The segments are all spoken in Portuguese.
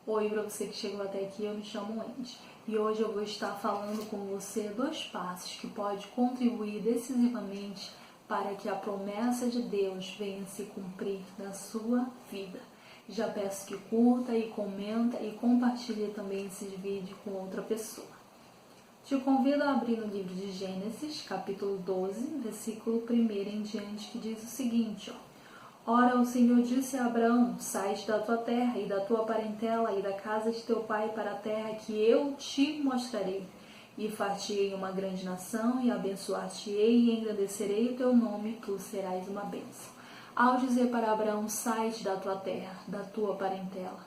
Oi, para você que chegou até aqui, eu me chamo Wendy e hoje eu vou estar falando com você 2 passos que podem contribuir decisivamente para que a promessa de Deus venha se cumprir na sua vida. Já peço que curta e comenta e compartilhe também esses vídeos com outra pessoa. Te convido a abrir no livro de Gênesis, capítulo 12, versículo 1 em diante, que diz o seguinte, Ora, o Senhor disse a Abraão, sai da tua terra e da tua parentela e da casa de teu pai para a terra que eu te mostrarei. E far-te-ei uma grande nação, e abençoar-te-ei, e engrandecerei o teu nome, e tu serás uma bênção. Ao dizer para Abraão, sai da tua terra, da tua parentela,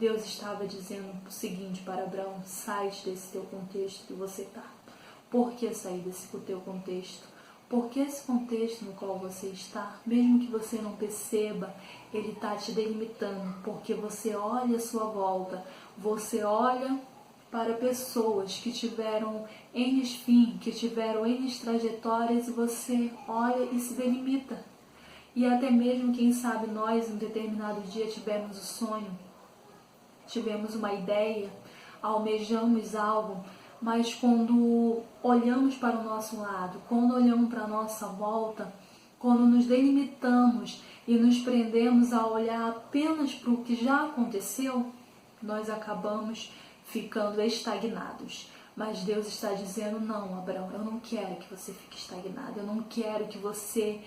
Deus estava dizendo o seguinte para Abraão, sai desse teu contexto que você está. Por que sair desse teu contexto? Porque esse contexto no qual você está, mesmo que você não perceba, ele está te delimitando, porque você olha à sua volta, você olha para pessoas que tiveram N fim, que tiveram N trajetórias, e você olha e se delimita. E até mesmo, quem sabe, nós, em determinado dia, tivemos o sonho, tivemos uma ideia, almejamos algo, mas quando olhamos para o nosso lado, quando olhamos para a nossa volta, quando nos delimitamos e nos prendemos a olhar apenas para o que já aconteceu, nós acabamos ficando estagnados. Mas Deus está dizendo, não, Abraão, eu não quero que você fique estagnado, eu não quero que você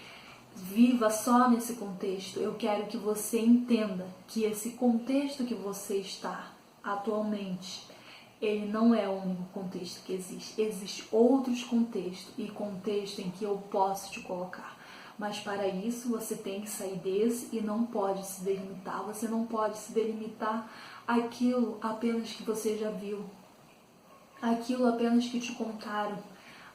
viva só nesse contexto, eu quero que você entenda que esse contexto que você está atualmente, ele não é o único contexto que existe. Existem outros contextos e contextos em que eu posso te colocar. Mas para isso você tem que sair desse e não pode se delimitar. Você não pode se delimitar aquilo apenas que você já viu, aquilo apenas que te contaram,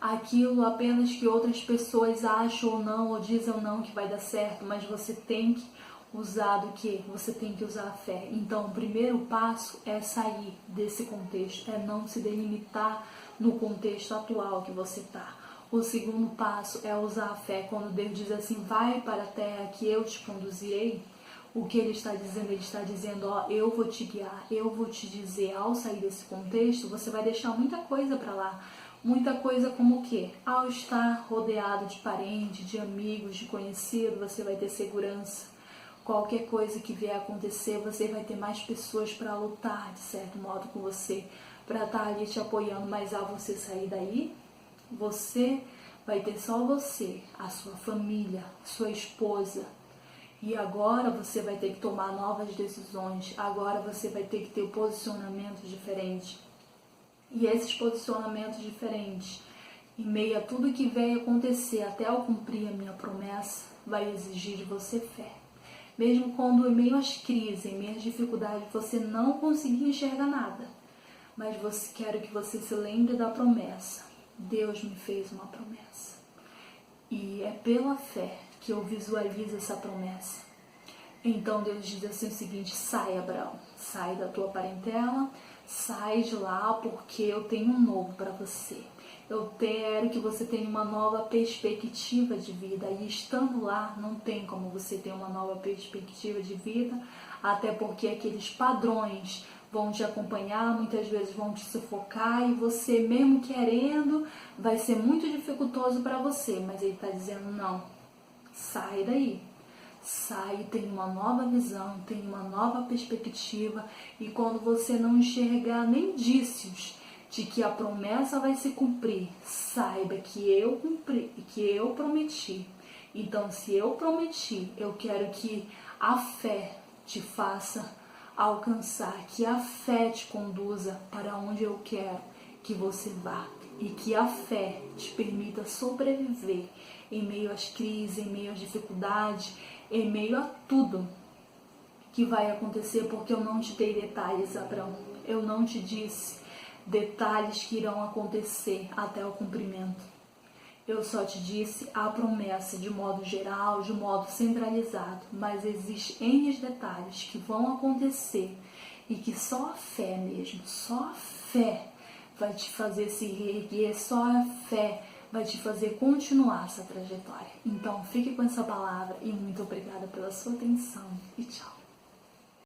aquilo apenas que outras pessoas acham ou não, ou dizem ou não que vai dar certo, mas você tem que usar do que? Você tem que usar a fé. Então, o primeiro passo é sair desse contexto, é não se delimitar no contexto atual que você está. O segundo passo é usar a fé. Quando Deus diz assim, vai para a terra que eu te conduzirei, o que Ele está dizendo? Ele está dizendo, eu vou te guiar, eu vou te dizer, ao sair desse contexto, você vai deixar muita coisa para lá. Muita coisa como o quê? Ao estar rodeado de parentes, de amigos, de conhecidos, você vai ter segurança. Qualquer coisa que vier a acontecer, você vai ter mais pessoas para lutar, de certo modo, com você, para estar ali te apoiando. Mas ao você sair daí, você vai ter só você, a sua família, sua esposa. E agora você vai ter que tomar novas decisões. Agora você vai ter que ter posicionamentos diferentes. E esses posicionamentos diferentes, em meio a tudo que veio acontecer até eu cumprir a minha promessa, vai exigir de você fé. Mesmo quando em meio às crises, em meio às dificuldades, você não conseguir enxergar nada. Mas quero que você se lembre da promessa. Deus me fez uma promessa. E é pela fé que eu visualizo essa promessa. Então Deus diz assim o seguinte, sai, Abraão, sai da tua parentela, sai de lá porque eu tenho um novo para você. Eu quero que você tenha uma nova perspectiva de vida. E estando lá, não tem como você ter uma nova perspectiva de vida, até porque aqueles padrões vão te acompanhar, muitas vezes vão te sufocar, e você, mesmo querendo, vai ser muito dificultoso para você. Mas Ele está dizendo, não, sai daí. Sai, tem uma nova visão, tem uma nova perspectiva, e quando você não enxergar nem indícios de que a promessa vai se cumprir, saiba que eu cumpri, que eu prometi. Então, se eu prometi, eu quero que a fé te faça alcançar, que a fé te conduza para onde eu quero que você vá, e que a fé te permita sobreviver em meio às crises, em meio às dificuldades, em meio a tudo que vai acontecer, porque eu não te dei detalhes, Abraão. Eu não te disse detalhes que irão acontecer até o cumprimento. Eu só te disse a promessa de modo geral, de modo centralizado, mas existem N detalhes que vão acontecer e que só a fé mesmo, só a fé vai te fazer se reerguer, só a fé vai te fazer continuar essa trajetória. Então fique com essa palavra e muito obrigada pela sua atenção e tchau.